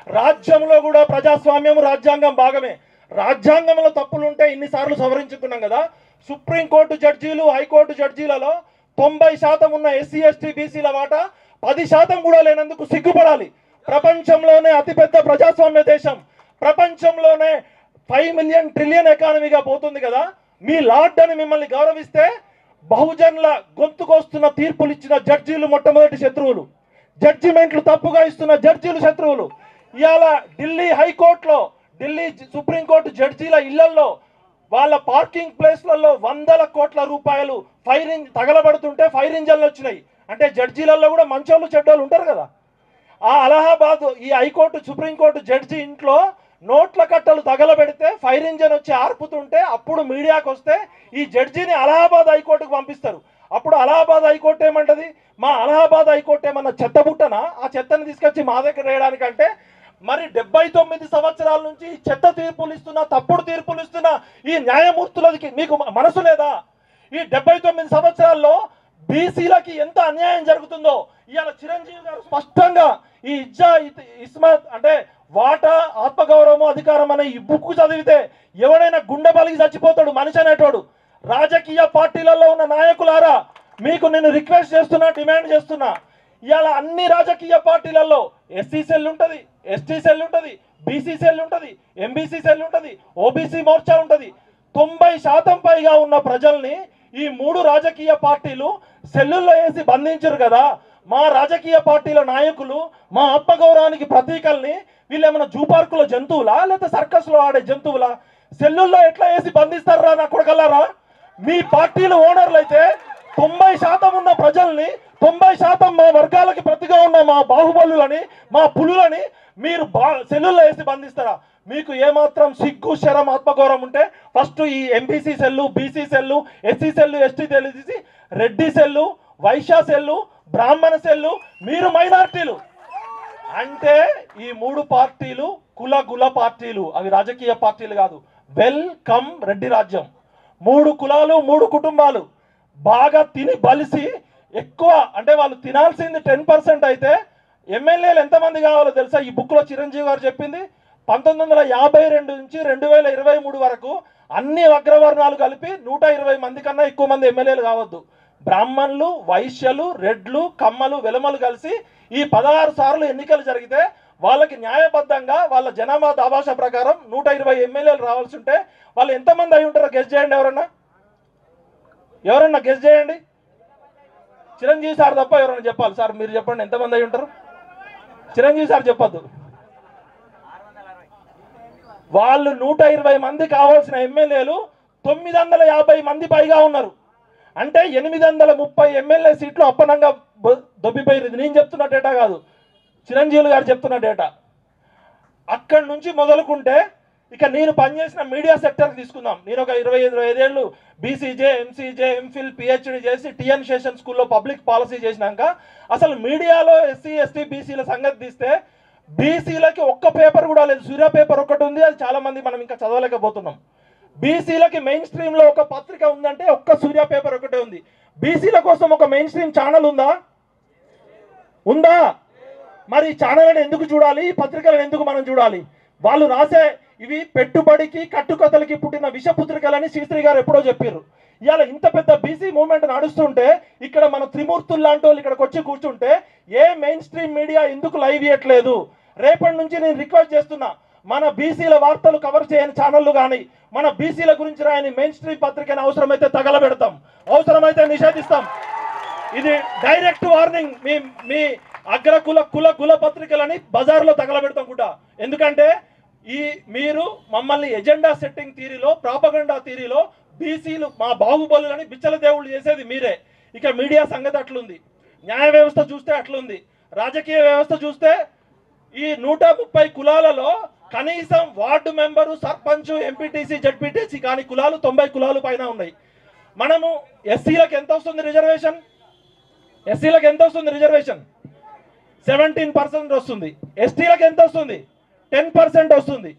రాజ్యంలో కూడా ప్రజాస్వామ్యం రాజ్యాంగం భాగమే. రాజ్యాంగంలో తప్పులు ఉంటే ఇన్నిసార్లు సవరించుకున్నాం కదా. సుప్రీంకోర్టు జడ్జీలు, హైకోర్టు జడ్జీలలో 90% ఉన్న ఎస్సీ ఎస్టీ బీసీల వాటా 10% కూడా లేనందుకు సిగ్గుపడాలి. ప్రపంచంలోనే అతిపెద్ద ప్రజాస్వామ్య దేశం, ప్రపంచంలోనే 5 మిలియన్ ట్రిలియన్ ఎకానమీగా పోతుంది కదా. మీ లార్డ్ అని మిమ్మల్ని గౌరవిస్తే బహుజన్ల గొంతుకొస్తున్న తీర్పులు ఇచ్చిన జడ్జీలు మొట్టమొదటి శత్రువులు, జడ్జిమెంట్లు తప్పుగా ఇస్తున్న జడ్జీలు శత్రువులు. ఇవాళ ఢిల్లీ హైకోర్టులో, ఢిల్లీ సుప్రీంకోర్టు జడ్జీల ఇళ్లలో, వాళ్ళ పార్కింగ్ ప్లేస్లలో 100 కోట్ల రూపాయలు తగలబడుతుంటే ఫైర్ ఇంజన్లు వచ్చినాయి. అంటే జడ్జీలలో కూడా మంచోళ్ళు చెడ్డోళ్ళు ఉంటారు కదా. ఆ అలహాబాద్ ఈ హైకోర్టు సుప్రీంకోర్టు జడ్జి ఇంట్లో నోట్ల కట్టలు తగలబెడితే ఫైర్ ఇంజన్ వచ్చి ఆర్పుతుంటే అప్పుడు మీడియాకు వస్తే ఈ జడ్జిని అలహాబాద్ హైకోర్టుకు పంపిస్తారు. అప్పుడు అలహాబాద్ హైకోర్టు ఏమంటది, మా అలహాబాద్ హైకోర్టు ఏమన్నా చెత్తబుట్టనా, ఆ చెత్తని తీసుకొచ్చి మా దగ్గర వేయడానికంటే. మరి 79 సంవత్సరాల నుంచి చెత్త తీర్పులు ఇస్తున్నా, తప్పుడు తీర్పులు ఇస్తున్నా ఈ న్యాయమూర్తులకి మీకు మనసు లేదా? ఈ 79 సంవత్సరాల్లో బీసీలకి ఎంత అన్యాయం జరుగుతుందో ఇవాళ చిరంజీవి గారు స్పష్టంగా ఈ ఇస్మాత్ అంటే వాటా, ఆత్మగౌరవం, అధికారం అనే ఈ బుక్ చదివితే ఎవడైనా గుండె బలిగి చచ్చిపోతాడు మనిషి అనేటోడు. రాజకీయ పార్టీలలో ఉన్న నాయకులారా, మీకు నేను రిక్వెస్ట్ చేస్తున్నా, డిమాండ్ చేస్తున్నా, ఇవాళ అన్ని రాజకీయ పార్టీలలో ఎస్సీ సెల్ ఉంటుంది, ఎస్టీ సెల్ ఉంటుంది, బీసీ సెల్ ఉంటుంది, ఎంబీసీ సెల్ ఉంటుంది, ఓబీసీ మోర్చా ఉంటుంది. 90% పైగా ఉన్న ప్రజల్ని ఈ 3 రాజకీయ పార్టీలు సెల్లుల్లో వేసి బంధించరు కదా. మా రాజకీయ పార్టీల నాయకులు మా ఆత్మగౌరవానికి ప్రతీకల్ని వీళ్ళు ఏమైనా జూ పార్కులో జంతువులా, లేకపోతే సర్కస్లో ఆడే జంతువులా? సెల్లుల్లో ఎట్లా వేసి బంధిస్తారా నా కొడకల్లారా? మీ పార్టీలు ఓనర్లు అయితే 90% ఉన్న ప్రజల్ని, 90% మా వర్గాలకి ప్రతిగా ఉన్న మా బాహుబలులని, మా పులులని మీరు సెల్లుల్లో వేసి బంధిస్తారా? మీకు ఏమాత్రం సిగ్గు, శరం, ఆత్మగౌరవం ఉంటే ఫస్ట్ ఈ MBC cell, BC cell, SC cell, ST cell తీసి రెడ్డి సెల్లు, వైశ్య సెల్లు, బ్రాహ్మణ సెల్లు, మీరు మైనార్టీలు అంటే ఈ 3 పార్టీలు కుల పార్టీలు, అవి రాజకీయ పార్టీలు కాదు. వెల్కమ్ రెడ్డి రాజ్యం. 3 కులాలు, 3 కుటుంబాలు బాగా తిని బలిసి ఎక్కువ, అంటే వాళ్ళు తినాల్సింది 10% అయితే ఎమ్మెల్యేలు ఎంతమంది కావాలో తెలుసా? ఈ బుక్లో చిరంజీవి గారు చెప్పింది 1952 నుంచి 2023 వరకు అన్ని అగ్రవర్ణాలు కలిపి 120 మంది కన్నా ఎక్కువ మంది ఎమ్మెల్యేలు కావద్దు. బ్రాహ్మణులు, వైశ్యలు, రెడ్లు, కమ్మలు, వెలమలు కలిసి ఈ 16 సార్లు ఎన్నికలు జరిగితే వాళ్ళకి న్యాయబద్ధంగా వాళ్ళ జనాభా దాభాష ప్రకారం 120 ఎమ్మెల్యేలు రావాల్సి ఉంటే వాళ్ళు ఎంతమంది అయి ఉంటారో గెస్ చేయండి. ఎవరన్నా గెస్ చేయండి. చిరంజీవి సార్ తప్ప ఎవరన్నా చెప్పాలి. సార్ మీరు చెప్పండి, ఎంతమంది అయి ఉంటారు? చిరంజీవి సార్ చెప్పద్దు. వాళ్ళు 120 మంది కావాల్సిన ఎమ్మెల్యేలు 950 మంది పైగా ఉన్నారు. అంటే 830 ఎమ్మెల్యే సీట్లు అప్పనంగా దొబ్బిపోయింది. నేను చెప్తున్న డేటా కాదు, చిరంజీవి గారు చెప్తున్న డేటా. అక్కడి నుంచి మొదలుకుంటే ఇక నేను పనిచేసిన మీడియా సెక్టర్ తీసుకుందాం. నేను ఒక 25 ఏళ్ళు బీసీజే, ఎంసీజే, ఎంఫిల్, పిహెచ్డి చేసి టిఎన్ శేషన్ స్కూల్లో పబ్లిక్ పాలసీ చేసినాక అసలు మీడియాలో ఎస్సీ ఎస్టీ బీసీల సంగతి తీస్తే బీసీలకి ఒక్క పేపర్ కూడా లేదు. సూర్య పేపర్ ఒకటి ఉంది, అది చాలా మంది మనం ఇంకా చదవలేకపోతున్నాం. బీసీలకి మెయిన్ స్ట్రీమ్ లో ఒక పత్రిక ఉందంటే ఒక్క సూర్య పేపర్ ఒకటే ఉంది. బీసీల కోసం ఒక మెయిన్ స్ట్రీమ్ ఛానల్ ఉందా? మరి ఛానల్ని ఎందుకు చూడాలి? ఈ పత్రికలను ఎందుకు మనం చూడాలి? వాళ్ళు రాసే ఇవి పెట్టుబడికి, కట్టుకథలకి పుట్టిన విషపుత్రికలని శ్రీశ్రీ గారు ఎప్పుడో చెప్పారు. ఇవాళ ఇంత పెద్ద బీసీ మూవ్మెంట్ నడుస్తుంటే ఇక్కడ మన త్రిమూర్తులు లాంటి వాళ్ళు ఇక్కడికి వచ్చి కూర్చుంటే ఏ మెయిన్ స్ట్రీమ్ మీడియా ఎందుకు లైవ్ ఇవ్వట్లేదు? రేపటి నుంచి నేను రిక్వెస్ట్ చేస్తున్నా, మన బీసీల వార్తలు కవర్ చేయని ఛానళ్ళు కానీ, మన బీసీల గురించి రాయని మెయిన్ స్ట్రీమ్ పత్రికను అవసరమైతే తగలబెడతాం, అవసరమైతే నిషేధిస్తాం. ఇది డైరెక్ట్ వార్నింగ్. మీ కుల పత్రికలని బజార్లో తగలబెడతాం కూడా. ఎందుకంటే మీరు మమ్మల్ని ఎజెండా సెట్టింగ్ థీరీలో, ప్రాపగండా థీరీలో బీసీలు మా బాహుబలులని బిచ్చల దేవుళ్ళు చేసేది మీరే. ఇక మీడియా సంగతి అట్లుంది, న్యాయ వ్యవస్థ చూస్తే అట్లుంది, రాజకీయ వ్యవస్థ చూస్తే ఈ 130 కులాలలో కనీసం ward member, sarpanch, MPTC, ZPTC కాని కులాలు 90 కులాలు పైన ఉన్నాయి. మనము ఎస్సీలకు ఎంత వస్తుంది రిజర్వేషన్? 17% వస్తుంది. ఎస్టీలకు ఎంత వస్తుంది? 10% వస్తుంది.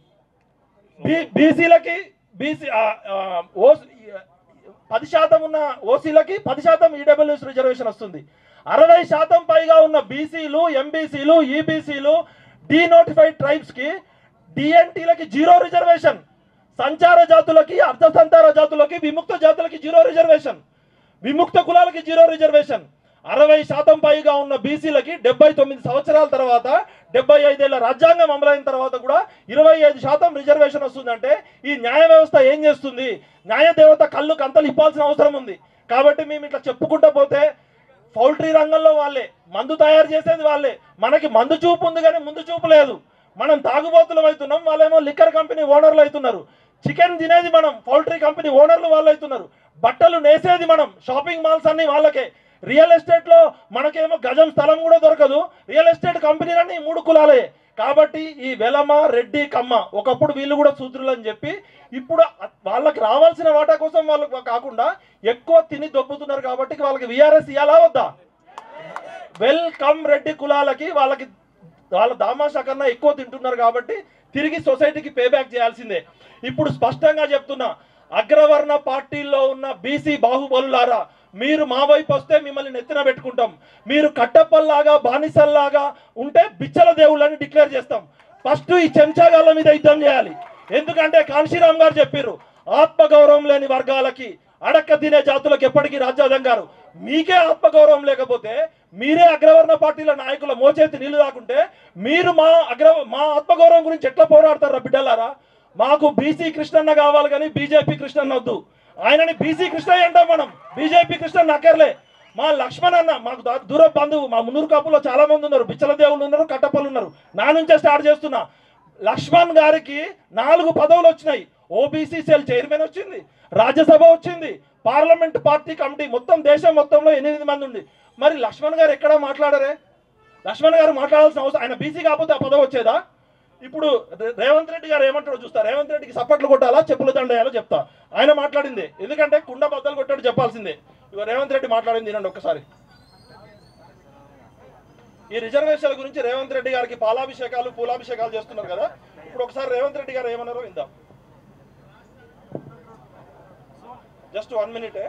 బీసీలకి 10% ఉన్న ఓసీలకి 10% ఈడబ్ల్యూఎస్ రిజర్వేషన్ వస్తుంది. 60% పైగా ఉన్న బీసీలు, ఎంబీసీలు, ఈబీసీలు, డీనోటిఫైడ్ ట్రైబ్స్కి డిఎన్టీలకి 0 రిజర్వేషన్, సంచార జాతులకి, అర్ధ సంచార జాతులకి, విముక్త జాతులకి 0 రిజర్వేషన్, విముక్త కులాలకి 0 రిజర్వేషన్. 60% పైగా ఉన్న బీసీలకి 79 సంవత్సరాల తర్వాత 75 ఏళ్ల రాజ్యాంగం అమలైన తర్వాత కూడా 25% రిజర్వేషన్ వస్తుందంటే ఈ న్యాయ వ్యవస్థ ఏం చేస్తుంది? న్యాయ దేవత కళ్ళు కంతలు ఇప్పాల్సిన అవసరం ఉంది. కాబట్టి మేము ఇట్లా చెప్పుకుంటూ పోతే పౌల్ట్రీ రంగంలో వాళ్ళే, మందు తయారు చేసేది వాళ్ళే, మనకి మందు చూపు ఉంది కానీ ముందు చూపు లేదు. మనం తాగుబోతులం అవుతున్నాం, వాళ్ళేమో లిక్కర్ కంపెనీ ఓనర్లు అవుతున్నారు. చికెన్ తినేది మనం, పౌల్ట్రీ కంపెనీ ఓనర్లు వాళ్ళు అవుతున్నారు. బట్టలు నేసేది మనం, షాపింగ్ మాల్స్ అన్ని వాళ్ళకే. రియల్ ఎస్టేట్లో మనకేమో గజం స్థలం కూడా దొరకదు. రియల్ ఎస్టేట్ కంపెనీలన్నీ 3 కులాలే. కాబట్టి ఈ వెలమ, రెడ్డి, కమ్మ ఒకప్పుడు వీళ్ళు కూడా శూద్రులు అని చెప్పి ఇప్పుడు వాళ్ళకి రావాల్సిన వాటా కోసం వాళ్ళకి కాకుండా ఎక్కువ తిని దొబ్బుతున్నారు. కాబట్టి వాళ్ళకి విఆర్ఎస్ ఇవ్వాలా వద్దా? వెల్కమ్ రెడ్డి కులాలకి వాళ్ళ దామాషా కన్నా ఎక్కువ తింటున్నారు కాబట్టి తిరిగి సొసైటీకి పే బ్యాక్ చేయాల్సిందే. ఇప్పుడు స్పష్టంగా చెప్తున్నా, అగ్రవర్ణ పార్టీల్లో ఉన్న బీసీ బాహుబలులారా, మీరు మా వైపు వస్తే మిమ్మల్ని నెత్తిన పెట్టుకుంటాం. మీరు కట్టప్పల్లాగా బానిసల్లాగా ఉంటే బిచ్చల దేవుళ్ళని డిక్లేర్ చేస్తాం. ఫస్ట్ ఈ చెంచాగాళ్ళ మీద యుద్ధం చేయాలి. ఎందుకంటే కాంశీరామ్ గారు చెప్పారు, ఆత్మగౌరవం లేని వర్గాలకి, అడక్క తినే జాతులకు ఎప్పటికీ రాజ్యాధం గారు. మీకే ఆత్మగౌరవం లేకపోతే మీరే అగ్రవర్ణ పార్టీల నాయకుల మోచేతి నీళ్లు దాకుంటే మీరు మా ఆత్మగౌరవం గురించి ఎట్లా పోరాడతారా బిడ్డలారా? మాకు బీసీ కృష్ణన్న కావాలి కానీ బీజేపీ కృష్ణన్న వద్దు. ఆయనని బీసీ కృష్ణయ్య అంటాం మనం, బీజేపీ కృష్ణన్న అక్కర్లే. మా లక్ష్మణ్ అన్న మాకు దూర బంధువు, మా మున్నూరు కాపులో చాలా మంది ఉన్నారు, బిచ్చల దేవుళ్ళు ఉన్నారు, కట్టపల్లు ఉన్నారు. నా నుంచే స్టార్ట్ చేస్తున్నా. లక్ష్మణ్ గారికి 4 పదవులు వచ్చినాయి. ఓబీసీ సెల్ చైర్మన్ వచ్చింది, రాజ్యసభ వచ్చింది, పార్లమెంట్ పార్టీ కమిటీ, మొత్తం దేశం మొత్తంలో 8 మంది ఉంది. మరి లక్ష్మణ్ గారు ఎక్కడా మాట్లాడరే? లక్ష్మణ్ గారు మాట్లాడాల్సిన అవసరం, ఆయన బీసీ కాకపోతే ఆ పదవి వచ్చేదా? ఇప్పుడు రేవంత్ రెడ్డి గారు ఏమంటారో చూస్తా. రేవంత్ రెడ్డికి సప్పట్లు కొట్టాలా, చెప్పులు దండేయాలో చెప్తా. ఆయన మాట్లాడింది ఎందుకంటే కుండ బద్దలు కొట్టాడు చెప్పాల్సిందే. ఇక రేవంత్ రెడ్డి మాట్లాడింది వినండి ఒక్కసారి. ఈ రిజర్వేషన్ల గురించి రేవంత్ రెడ్డి గారికి పాలాభిషేకాలు పూలాభిషేకాలు చేస్తున్నారు కదా, ఇప్పుడు ఒకసారి రేవంత్ రెడ్డి గారు ఏమన్నారో విందాం. Just 1 minute.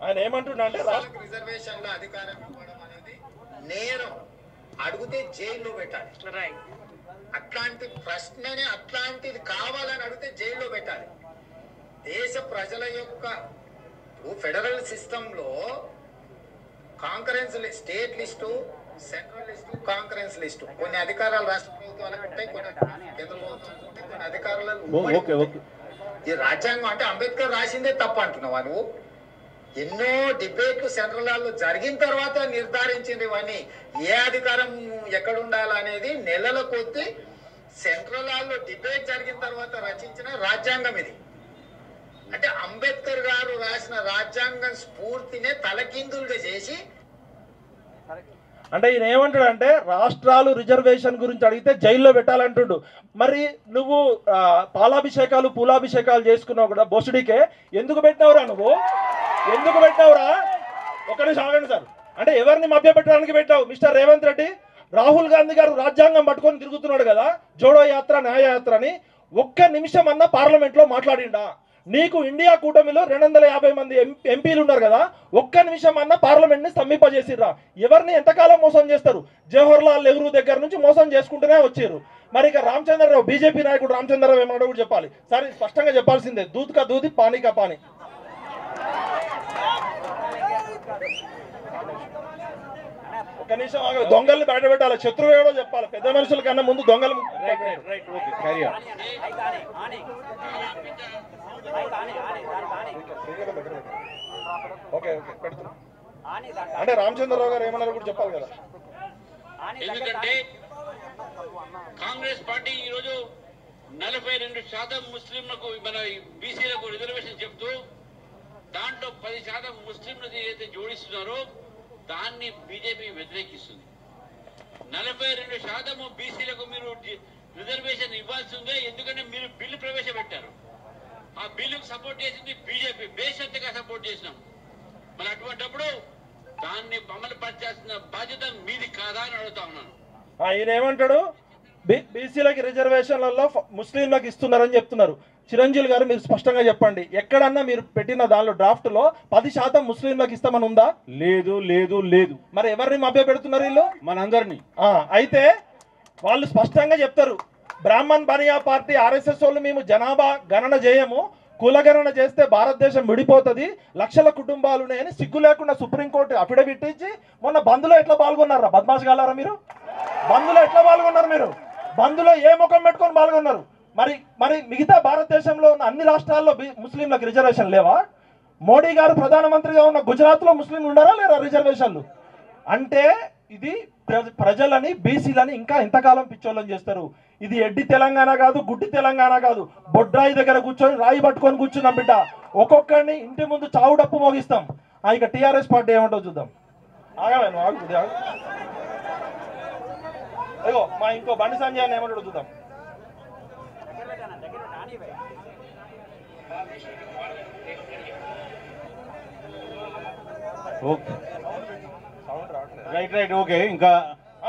ఆయన ఏమంటున్నా అంటే రిజర్వేషన్ల అధికారం ఇవ్వడం అనేది నేరం, అడిగితే జైల్లో పెట్టాలి. అట్లాంటి ప్రశ్నని, అట్లాంటిది కావాలని అడిగితే జైల్లో పెట్టాలి. దేశ ప్రజల యొక్క ఫెడరల్ సిస్టంలో concurrence state list, central list, concurrence list, కొన్ని అధికారాలు రాష్ట్ర ప్రభుత్వాలకు ఉంటాయి, కొన్ని కేంద్ర ప్రభుత్వానికి ఉంటాయి, కొన్ని అధికారాలు. ఈ రాజ్యాంగం అంటే అంబేద్కర్ రాసిందే తప్పు అంటున్నావా నువ్వు? ఎన్నో డిబేట్లు సెంట్రల్ హాల్లో జరిగిన తర్వాత నిర్ధారించింది ఇవన్నీ. ఏ అధికారం ఎక్కడ ఉండాలనేది నెలల కొద్దీ సెంట్రల్ హాల్లో డిబేట్ జరిగిన తర్వాత రచించిన రాజ్యాంగం ఇది. అంటే అంబేద్కర్ గారు రాసిన రాజ్యాంగం స్ఫూర్తినే తలకిందులుగా చేసి, అంటే ఈయన ఏమంటాడు అంటే రాష్ట్రాలు రిజర్వేషన్ గురించి అడిగితే జైల్లో పెట్టాలంటుండు. మరి నువ్వు పాలాభిషేకాలు పూలాభిషేకాలు చేసుకున్నావు కూడా బొసుడికే, ఎందుకు పెట్టినవురా నువ్వు? ఎందుకు పెట్టావురా? ఒక్కడే సాగండి సార్. అంటే ఎవరిని మభ్యపెట్టడానికి పెట్టావు? మిస్టర్ రేవంత్ రెడ్డి, రాహుల్ గాంధీ గారు రాజ్యాంగం పట్టుకొని తిరుగుతున్నాడు కదా, జోడో యాత్ర న్యాయ యాత్ర అని. ఒక్క నిమిషం అన్న పార్లమెంట్లో మాట్లాడిండా? నీకు ఇండియా కూటమిలో 250 మంది ఎంపీలు ఉన్నారు కదా, ఒక్క నిమిషం అన్న పార్లమెంట్ని స్తంభింపజేసిర్రా? ఎవరిని ఎంతకాలం మోసం చేస్తారు? జవహర్లాల్ నెహ్రూ దగ్గర నుంచి మోసం చేసుకుంటూనే వచ్చారు. మరి ఇక రామచంద్రరావు, బీజేపీ నాయకుడు రామచంద్రరావు ఏమన్నా కూడా చెప్పాలి. సరే స్పష్టంగా చెప్పాల్సిందే, దూద్ కా దూది పానీ కా పానీ. ఒక్క నిమిషం దొంగల్ని బయట పెట్టాలి, శత్రువు ఏడో చెప్పాలి. పెద్ద మనుషుల కన్నా ముందు దొంగలు. ఓకే ఓకే పెడుతున్నా. అంటే రామచంద్రరావు గారు ఏమన్నారు కూడా చెప్పాలి కదా. ఎందుకంటే కాంగ్రెస్ పార్టీ ఈరోజు 42% ముస్లింలకు, మన బీసీలకు రిజర్వేషన్ చెప్తూ దాంట్లో 10% ముస్లింలకు ఏదైతే జోడిస్తున్నారో దాన్ని బీజేపీ వ్యతిరేకిస్తుంది. 42% బీసీలకు మీరు రిజర్వేషన్ ఇవ్వాల్సిందే, ఎందుకంటే మీరు బిల్లు ప్రవేశపెట్టారు. ఆ బిల్లుకు సపోర్ట్ చేసింది బీజేపీ, బేషరతుగా సపోర్ట్ చేసినాం. మరి అటువంటిప్పుడు దాన్ని అమలు పరచాల్సిన బాధ్యత మీది కాదా అని అడుగుతా ఉన్నాను. ఈయన ఏమంటాడు, బీసీలకి రిజర్వేషన్లలో ముస్లింలకు ఇస్తున్నారని చెప్తున్నారు. చిరంజీవి గారు మీరు స్పష్టంగా చెప్పండి, ఎక్కడన్నా మీరు పెట్టిన దానిలో డ్రాఫ్ట్లో 10% ముస్లింలకు ఇస్తామని ఉందా? లేదు లేదు లేదు. మరి ఎవరిని మభ్య పెడుతున్నారు వీళ్ళు? మనందరినీ. అయితే వాళ్ళు స్పష్టంగా చెప్తారు, బ్రాహ్మణ్ బనియా పార్టీ ఆర్ఎస్ఎస్ వాళ్ళు మేము జనాభా గణన చేయము, కులగణన చేస్తే భారతదేశం విడిపోతుంది, లక్షల కుటుంబాలు ఉన్నాయని సిగ్గు లేకుండా సుప్రీంకోర్టు అఫిడవిట్ ఇచ్చి మొన్న బంద్లో ఎట్లా పాల్గొన్నారా? బద్మాష్ గాలారా మీరు? బంద్లో ఎట్లా పాల్గొన్నారు మీరు? బంద్లో ఏ ముఖం పెట్టుకొని పాల్గొన్నారు? మరి మిగతా భారతదేశంలో ఉన్న అన్ని రాష్ట్రాల్లో ముస్లింలకు రిజర్వేషన్ లేవా? మోడీ గారు ప్రధానమంత్రిగా ఉన్న గుజరాత్లో ముస్లింలు ఉన్నారా లేరా రిజర్వేషన్లు? అంటే ఇది ప్రజలని బీసీలని ఇంకా ఇంతకాలం పిచ్చోళ్ళని చేస్తారు. ఇది ఎడ్డి తెలంగాణ కాదు, గుడ్డి తెలంగాణ కాదు. బొడ్రాయి దగ్గర కూర్చొని రాయి పట్టుకొని కూర్చున్నాం బిడ్డ. ఒక్కొక్కరిని ఇంటి ముందు చావు డప్పు మోగిస్తాం. ఇక టీఆర్ఎస్ పార్టీ ఏమంటో చూద్దాం. అయ్యో మా ఇంకో బండి సంజయ్ అని ఏమంటాడో చూద్దాం. Right right okay. ఇంకా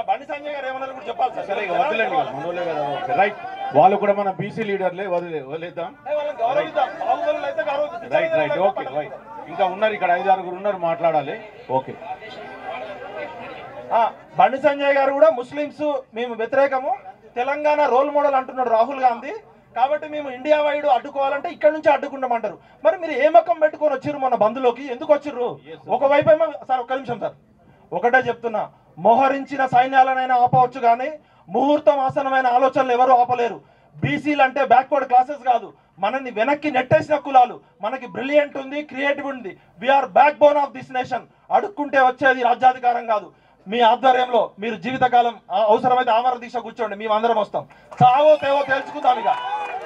బండి సంజయ్ గారు ఏమన్నారు కూడా చెప్పాలి సార్. సరే ఇక వదిలేండి, మనోళ్ళే కదా. Okay right. వాళ్ళు కూడా మన బీసీ లీడర్లే, వదిలేద్దాం. Right right okay right. ఇంకా ఉన్నారు ఇక్కడ 5-6 ఉన్నారు, మాట్లాడాలి. ఓకే. బండి సంజయ్ గారు కూడా ముస్లింస్ మేము వ్యతిరేకము, తెలంగాణ రోల్ మోడల్ అంటున్నాడు రాహుల్ గాంధీ, కాబట్టి మేము ఇండియా వైడ్ అడ్డుకోవాలంటే ఇక్కడ నుంచి అడ్డుకుంటామంటారు. మరి మీరు ఏ మకం పెట్టుకొని వచ్చిర్రు మన బంధులోకి? ఎందుకు వచ్చిర్రు? ఒకవైపు ఏమో సార్ ఒక్క నిమిషం సార్, ఒకటే చెప్తున్నా, మోహరించిన సైన్యాలనైనా ఆపవచ్చు కానీ ముహూర్తం ఆసనమైన ఆలోచనలు ఎవరు ఆపలేరు. బీసీలు అంటే బ్యాక్వర్డ్ క్లాసెస్ కాదు, మనల్ని వెనక్కి నెట్టేసిన కులాలు. మనకి బ్రిలియంట్ ఉంది, క్రియేటివ్ ఉంది. We are backbone of this nation. అడుక్కుంటే వచ్చేది రాజ్యాధికారం కాదు. మీ ఆధ్వర్యంలో మీరు జీవితకాలం అవసరమైతే ఆమర దీక్ష కూర్చోండి, మేము అందరం వస్తాం. చావో తేవో తెలుసుకుందాం.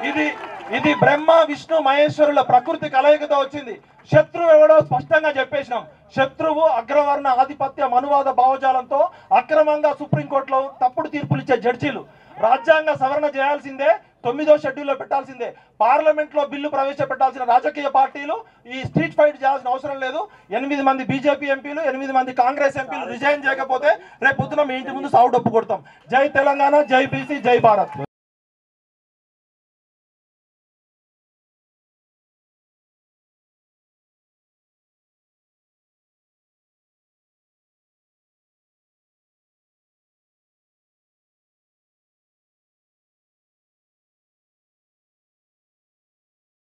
ఇక ఇది బ్రహ్మ విష్ణు మహేశ్వరుల ప్రకృతి కలయికతో వచ్చింది. శత్రువు ఎవడో స్పష్టంగా చెప్పేసినాం. శత్రువు అగ్రవర్ణ ఆధిపత్య మనువాద భావజాలంతో అక్రమంగా సుప్రీంకోర్టులో తప్పుడు తీర్పులు ఇచ్చే జడ్జీలు. రాజ్యాంగ సవరణ చేయాల్సిందే, 9వ షెడ్యూల్లో పెట్టాల్సిందే. పార్లమెంట్లో బిల్లు ప్రవేశపెట్టాల్సిన రాజకీయ పార్టీలు ఈ స్ట్రీట్ ఫైట్ చేయాల్సిన అవసరం లేదు. 8 మంది బీజేపీ ఎంపీలు, 8 మంది కాంగ్రెస్ ఎంపీలు రిజైన్ చేయకపోతే రేపు పొద్దున మీ ఇంటి ముందు సావు డప్పు కొడతాం. జై తెలంగాణ, జై బీసీ, జై భారత్.